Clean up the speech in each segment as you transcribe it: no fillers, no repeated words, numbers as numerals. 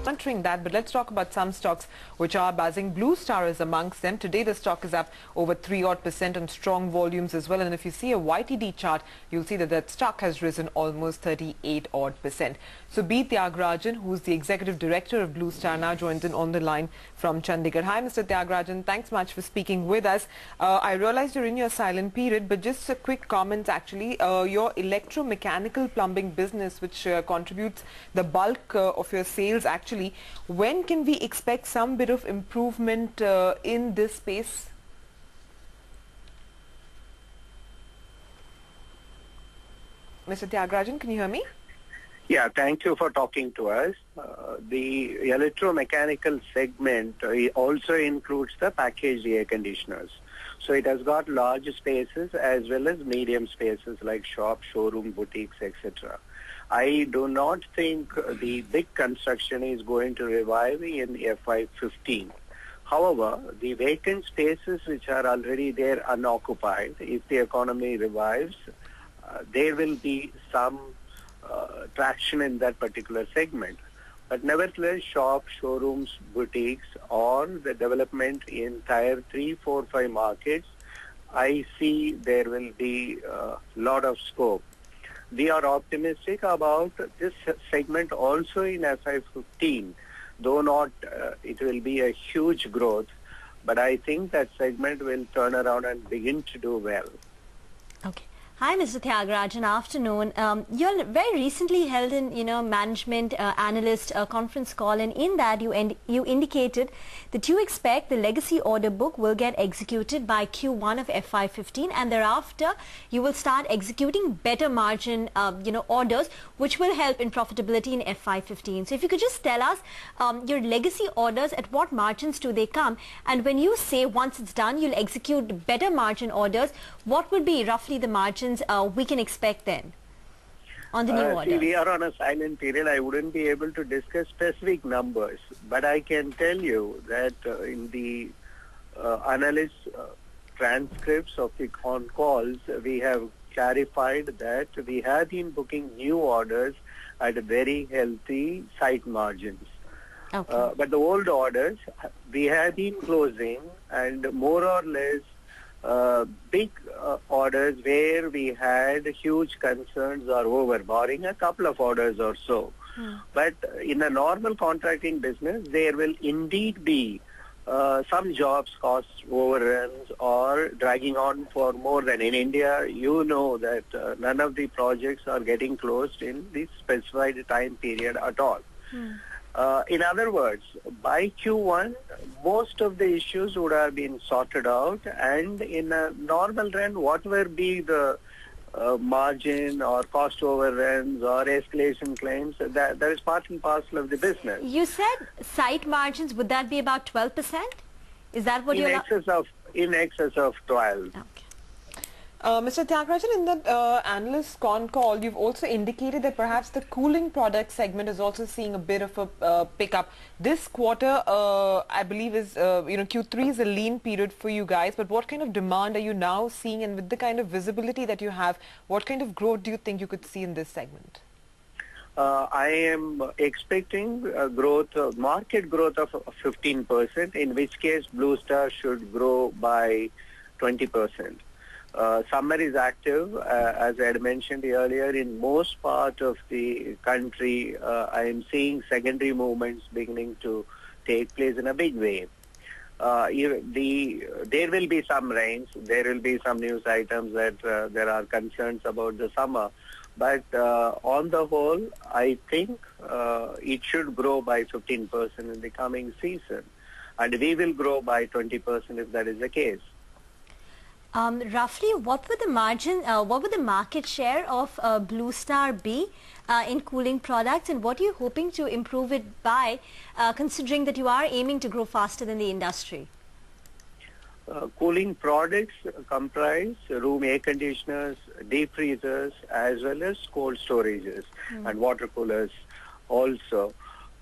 monitoring that, but let's talk about some stocks which are buzzing. Blue Star is amongst them. Today the stock is up over 3% on strong volumes as well. And if you see a YTD chart, you'll see that that stock has risen almost 38%. So B. Tyagarajan, who's the Executive Director of Blue Star, now joins in on the line from Chandigarh. Hi, Mr. Tyagarajan. Thanks much for speaking with us. I realize you're in your silent period, but just a quick comment actually. Your electromechanical plumbing business, which contributes the bulk of your sales actually, when can we expect some bit of improvement in this space? Mr. Tyagarajan, can you hear me? Yeah, thank you for talking to us. The electromechanical segment also includes the packaged air conditioners. So it has got large spaces as well as medium spaces like shop, showroom, boutiques, etc. I do not think the big construction is going to revive in FY15. However, the vacant spaces which are already there unoccupied, if the economy revives, there will be some traction in that particular segment. But nevertheless, shops, showrooms, boutiques, or the development in tier 3, 4, 5 markets, I see there will be a lot of scope. We are optimistic about this segment also in FY15, though not it will be a huge growth, but I think that segment will turn around and begin to do well. Okay. Hi, Mr. Tyagarajan. Afternoon. You very recently held an, management analyst conference call, and in that you indicated that you expect the legacy order book will get executed by Q1 of FY15, and thereafter you will start executing better margin, orders, which will help in profitability in FY15. So, if you could just tell us your legacy orders, at what margins do they come, and when you say once it's done you'll execute better margin orders, what would be roughly the margin we can expect then on the new orders? See, we are on a silent period. I wouldn't be able to discuss specific numbers, but I can tell you that in the analyst transcripts of the con calls, we have clarified that we have been booking new orders at very healthy site margins. Okay. But the old orders we have been closing, and more or less big orders where we had huge concerns are over, barring a couple of orders or so. But in a normal contracting business, there will indeed be some jobs cost overruns or dragging on for more than in India. You know that none of the projects are getting closed in the specified time period at all. In other words, by Q1, most of the issues would have been sorted out, and in a normal run, whatever be the margin or cost overruns or escalation claims, that is part and parcel of the business. You said site margins, would that be about 12%? Is that what you're... In excess of 12. Okay. Mr. Tyagarajan, in that analyst con call, you've also indicated that perhaps the cooling product segment is also seeing a bit of a pickup. This quarter, I believe, is Q3 is a lean period for you guys. But what kind of demand are you now seeing, and with the kind of visibility that you have, what kind of growth do you think you could see in this segment? I am expecting a growth, market growth of 15%, in which case Blue Star should grow by 20%. Summer is active, as I had mentioned earlier, in most part of the country. I am seeing secondary movements beginning to take place in a big way. There will be some rains, there will be some news items that there are concerns about the summer, but on the whole, I think it should grow by 15% in the coming season, and we will grow by 20% if that is the case. Roughly, what would the market share of Blue Star be in cooling products, and what are you hoping to improve it by, considering that you are aiming to grow faster than the industry? Cooling products comprise room air conditioners, deep freezers, as well as cold storages and water coolers also.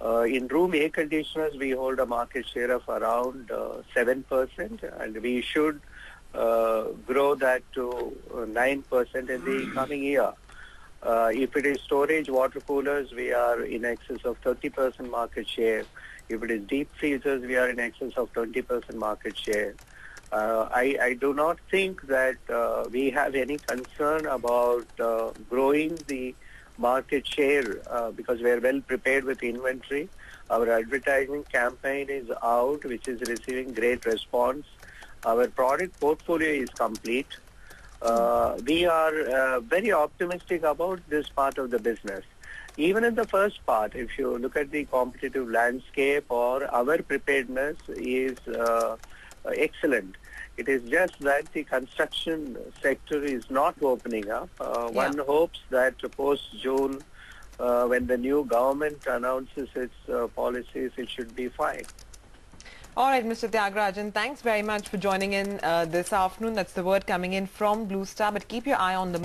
In room air conditioners, we hold a market share of around 7%, and we should grow that to 9% in the coming year. If it is storage water coolers, we are in excess of 30% market share. If it is deep freezers, we are in excess of 20% market share. I do not think that we have any concern about growing the market share because we are well prepared with inventory. Our advertising campaign is out, which is receiving great response. Our product portfolio is complete. We are very optimistic about this part of the business. Even in the first part, if you look at the competitive landscape, or our preparedness is excellent. It is just that the construction sector is not opening up. One hopes that post-June, when the new government announces its policies, it should be fine. All right, Mr. Tyagarajan, thanks very much for joining in this afternoon. That's the word coming in from Blue Star, but keep your eye on the